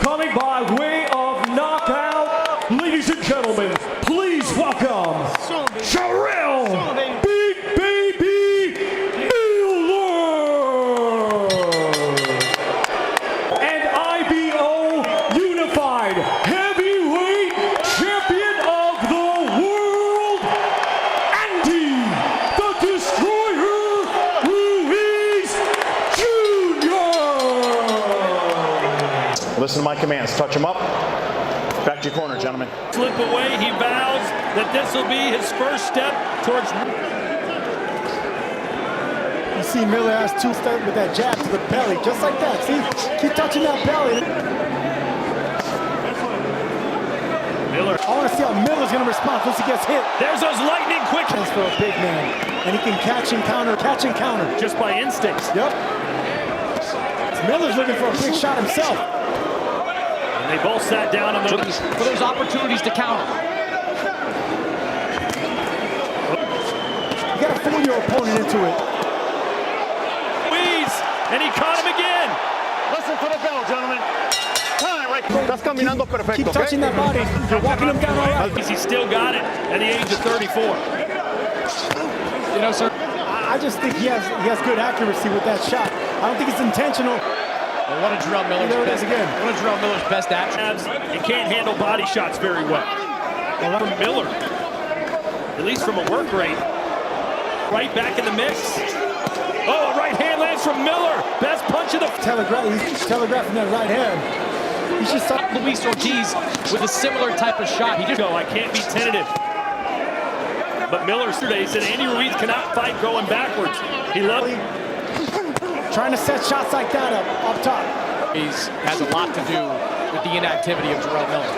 coming by way of knockout. Ladies and gentlemen, please welcome Jarrell, Big Baby Miller, and IBO Unified Heavyweight Champion of the World, Andy the Destroyer Ruiz Jr. Listen to my commands. Touch him up. Back to your corner, gentlemen. Slip away. He vows that this will be his first step towards. You see Miller has two steps with that jab to the belly, just like that. See, keep touching that belly. Miller. I want to see how Miller's going to respond once he gets hit. There's those lightning quick. That's for a big man, and he can catch and counter, Just by instincts. Yep. Miller's looking for a big shot himself. They both sat down on the for those opportunities to counter. You got to fool your opponent into it. Ruiz, and he caught him again. Listen for the bell, gentlemen. Time, right. Estás caminando perfecto, Keep touching that body. You're walking him down all right. He still got it at the age of 34. You know, sir. I just think he has good accuracy with that shot. I don't think it's intentional. Well, one of Jarrell Miller's best attributes. He can't handle body shots very well. From Miller, at least from a work rate. Right back in the mix. Oh, a right hand lands from Miller. Best punch of the... He's telegraphing that right hand. He's just... Luis Ortiz with a similar type of shot. He just... Go, I can't be tentative. But Miller yesterday said Andy Ruiz cannot fight going backwards. He loves... Trying to set shots like that up top. He has a lot to do with the inactivity of Jarrell Miller.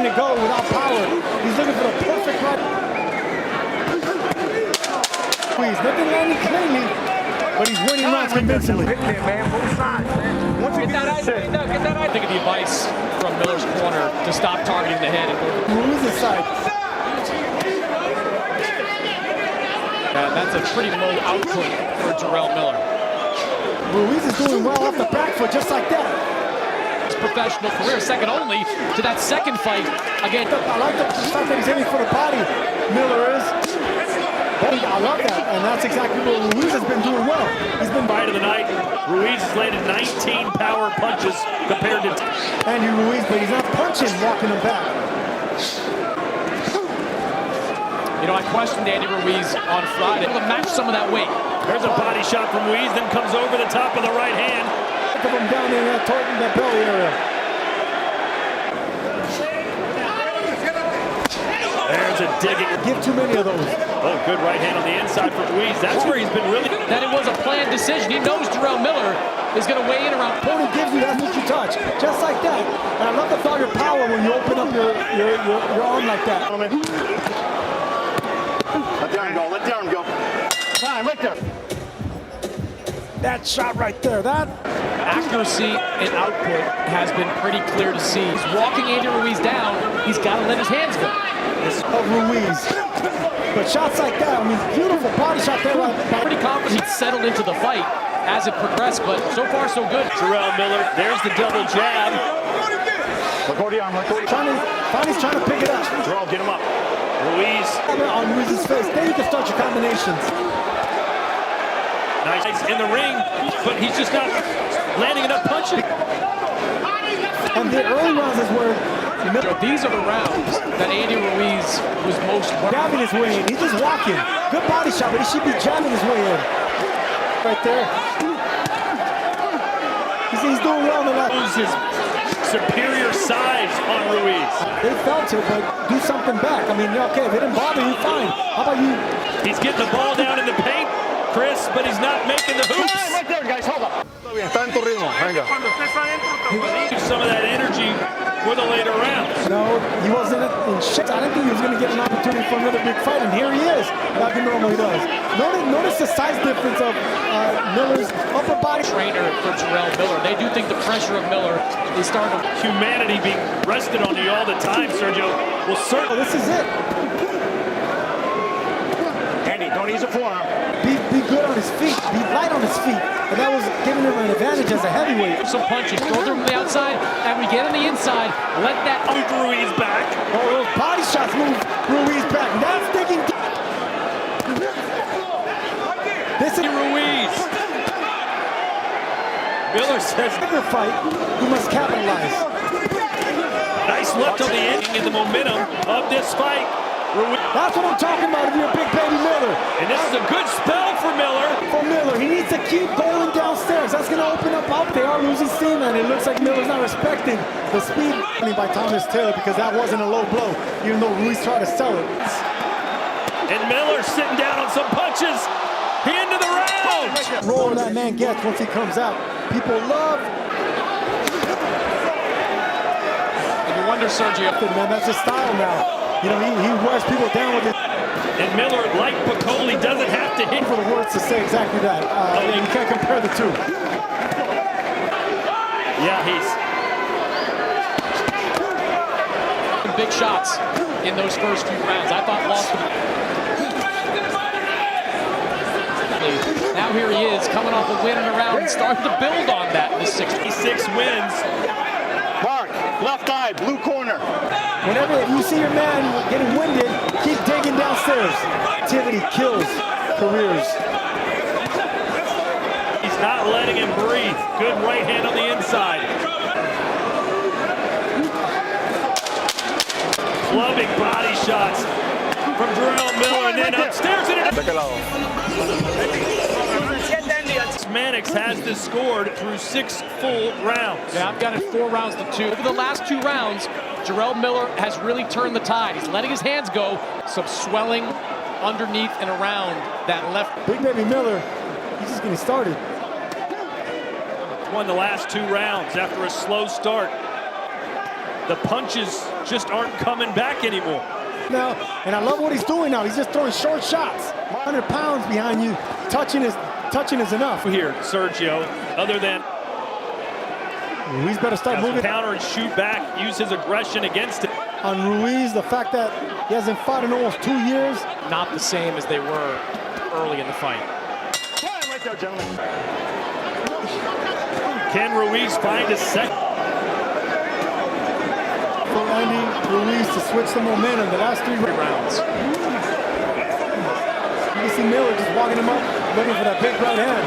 To go without power. He's looking for the perfect right. Please, nothing landing cleanly, but he's winning rounds convincingly. Get that out. I think of the advice from Miller's corner to stop targeting the head and go to Ruiz's side. That's a pretty low output for Jarrell Miller. Ruiz is doing well off the back foot, just like that. His professional career, second only to that second fight. Again, I like the fact that he's aiming for the body. Miller is. I love that, and that's exactly what Ruiz has been doing well. He's been fight of the night. Ruiz has landed 19 power punches compared to Andy Ruiz, but he's not punching, walking him back. You know, I questioned Andy Ruiz on Friday to match some of that weight. There's a body shot from Ruiz, then comes over the top of the right hand. Look at him down in that belly area. There's a digging. Give too many of those. Oh, good right hand on the inside for Ruiz. That's where he's been really... That it was a planned decision. He knows Jarrell Miller is going to weigh in around... Opponent gives you, that's what you touch. Just like that. And I love the thought of your power when you open up your arm like that. Let the arm go. Let the arm go. Time, right there. That shot right there. That accuracy and output has been pretty clear to see. He's walking Andy Ruiz down. He's got to let his hands go. Of Ruiz. But shots like that, I mean, beautiful body shot there. Pretty confident he'd settled into the fight as it progressed, but so far so good. Jarrell Miller, there's the double jab. Let go the arm. Let go the arm. Finally's trying to pick it up. Jarrell, get him up. Ruiz. On Ruiz's face. Then you can start your combinations. Nice in the ring, but he's just not landing enough punches. And the early rounds is where... These are the rounds that Andy Ruiz was most... Jabbing his way in. He's just walking. Good body shot, but he should be jabbing his way in. Right there. He's doing well in the left. His superior size on Ruiz. They felt it, but do something back. I mean, okay, if it didn't bother you, fine. How about you? He's getting the ball down in the paint, Chris, but he's not making the hoops. Right there, guys. Hold up. Está en tu ritmo. Venga. Some of that energy for the later rounds. No, he wasn't in shit. I didn't think he was going to get an opportunity for another big fight, and here he is, like he normally does. Notice the size difference of Miller's upper body. Trainer for Jarrell Miller. They do think the pressure of Miller is starting to... Humanity being rested on you all the time, Sergio. Well, certainly. This is it. Andy, don't use a forearm. Be good on his feet. Be advantage as a heavyweight. Some punches, throw them from the outside, and we get on the inside. Let that Move Ruiz back. Oh, those body shots move Ruiz back. That's digging deep. This is Ruiz. Miller says, a bigger fight. We must capitalize. nice left on the ending in the momentum of this fight. Ruiz. That's what I'm talking about if you're a big baby Miller. And this is a good spell for Miller. For Miller, he needs to keep going downstairs. That's going to open up out. They are losing steam, and it looks like Miller's not respecting the speed by Thomas Taylor because that wasn't a low blow, even though Ruiz tried to sell it. And Miller sitting down on some punches. He into the round. Roar that man gets once he comes out. People love. and you wonder, Sergio. Man, that's his style now. You know, he wears people down with it. And Miller, like Piccoli, doesn't have to hit. For the words to say exactly that. You can't compare the two. Yeah, he's Big shots in those first few rounds. I thought lost them. Now here he is, coming off a win in a round and starting to build on that in the 66 wins. Mark, left eye, blue corner. Whenever you see your man getting winded, keep digging downstairs. Activity kills careers. He's not letting him breathe. Good right hand on the inside. Clubbing body shots from Jarrell Miller, and then upstairs and Mannix has this scored through 6 full rounds. Yeah, I've got it 4 rounds to 2. Over the last 2 rounds, Jarrell Miller has really turned the tide. He's letting his hands go. Some swelling underneath and around that left. Big baby Miller, he's just getting started. Won the last 2 rounds after a slow start. The punches just aren't coming back anymore. Now, and I love what he's doing now. He's just throwing short shots. 100 pounds behind you, touching is enough. Here, Sergio, other than Ruiz better start moving. Counter and shoot back, use his aggression against it. On Ruiz, the fact that he hasn't fought in almost 2 years. Not the same as they were early in the fight. Right there, gentlemen. Can Ruiz find a second? For Andy Ruiz to switch the momentum the last 3 rounds. You can see Miller just walking him up, looking for that big right hand.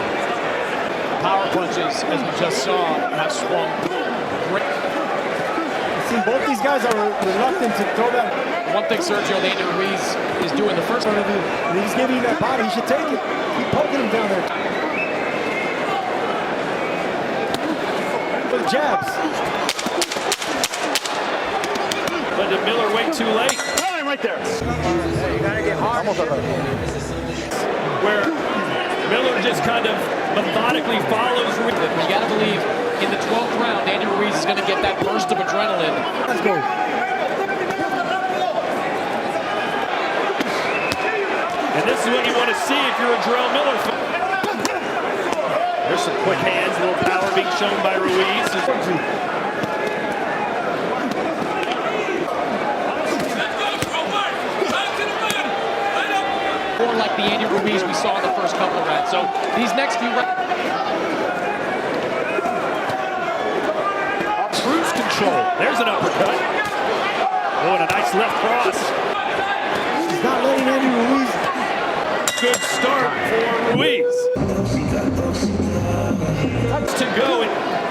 Power punches, as we just saw, have swung great. You see, both these guys are reluctant to throw that. One thing Sergio Andy Ruiz is doing the first one of you. And he's giving you that body, he should take it. Keep poking him down there. With jabs. But did Miller wait too late? Time right there. You gotta get hard. Where Miller just kind of methodically follows Ruiz. You got to believe in the 12th round, Andy Ruiz is going to get that burst of adrenaline. Let's go. And this is what you want to see if you're a Jarrell Miller fan. There's some quick hands, a little power being shown by Ruiz. More like the Andy Ruiz we saw in the first couple of rounds. So these next few rounds. Cruise control. There's an uppercut. Oh, and a nice left cross. He's not letting Andy Ruiz. Good start for Ruiz. To go,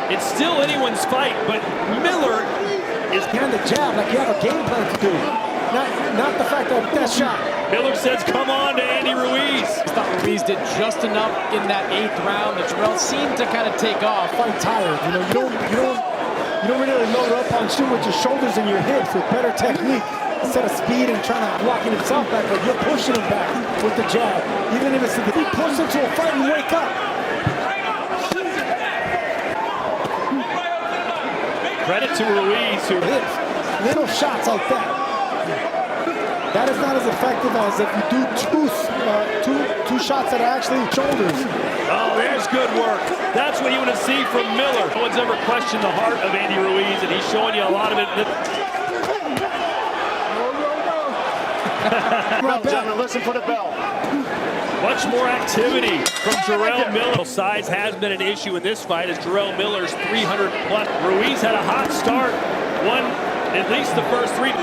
it's still anyone's fight, but Miller is behind the jab like you have a game plan to do. Not the fact that shot. Miller says, come on to Andy Ruiz. I thought Ruiz did just enough in that 8th round that Jarrell seemed to kind of take off. Fight tired, you know, you don't really load up on shoot with your shoulders and your hips with better technique instead of speed and trying to walking himself back, but you're pushing him back with the jab. Even if it's if he pushes into a fight and wake up. Credit to Ruiz who hits little shots like that. That is not as effective as if you do two shots that are actually shoulders. Oh, there's good work. That's what you want to see from Miller. No one's ever questioned the heart of Andy Ruiz, and he's showing you a lot of it. Gentlemen, listen for the bell. Much more activity from Jarrell Miller. Size has been an issue in this fight as Jarrell Miller's 300 plus. Ruiz had a hot start, won at least the first three.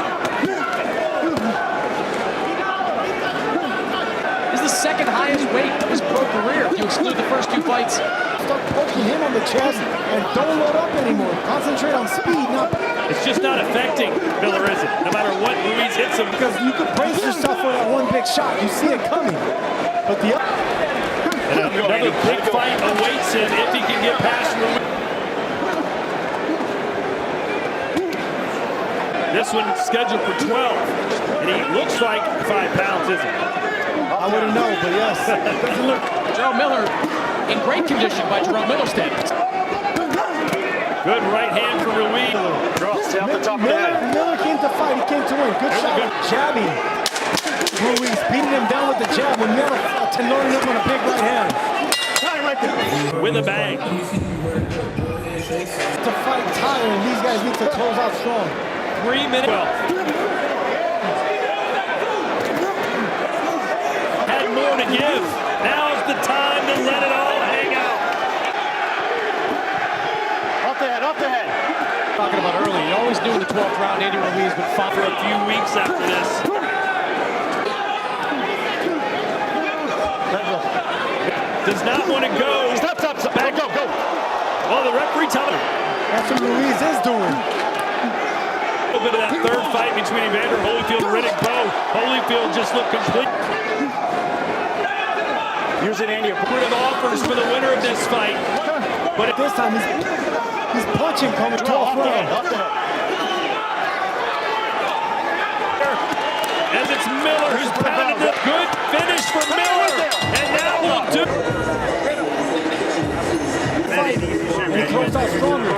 This is the second highest weight of his pro career if you exclude the first two fights. Start poking him on the chest and don't load up anymore. Concentrate on speed, not... It's just not affecting Miller, is it? No matter what Ruiz hits him. Because you could brace yourself for that one big shot. You see it coming. But the other... Another big fight awaits him if he can get past Ruiz. This one scheduled for 12, and he looks like 5 pounds, isn't he? I wouldn't know, but yes. Doesn't look... Jarrell Miller in great condition by Jarrell Miller standards. Good right hand for Ruiz. Stay off the top of the head. Miller came to fight. He came to win. Good shot. Jabbing. Ruiz beating him down with the jab when Miller loading up on a big right hand. Right there. With a bang. To fight tired, these guys need to close out strong. 3 minutes. Well, had more to give. Now's the time to let it all hang out. Off the head, off the head. Talking about early, you always knew in the 12th round Andy Ruiz would fight For a few weeks after this. Does not want to go. Stop. Back. Go. Well, the referee telling him. That's what Ruiz is doing. A little bit of that third fight between Evander Holyfield and Riddick Bowe. Holyfield just looked complete. Using Andy. Lucrative offers for the winner of this fight. But This time he's punching coming 12th round. Off the head. as it's Miller who's pounded the good finish for Miller. And that will do. He closed out stronger.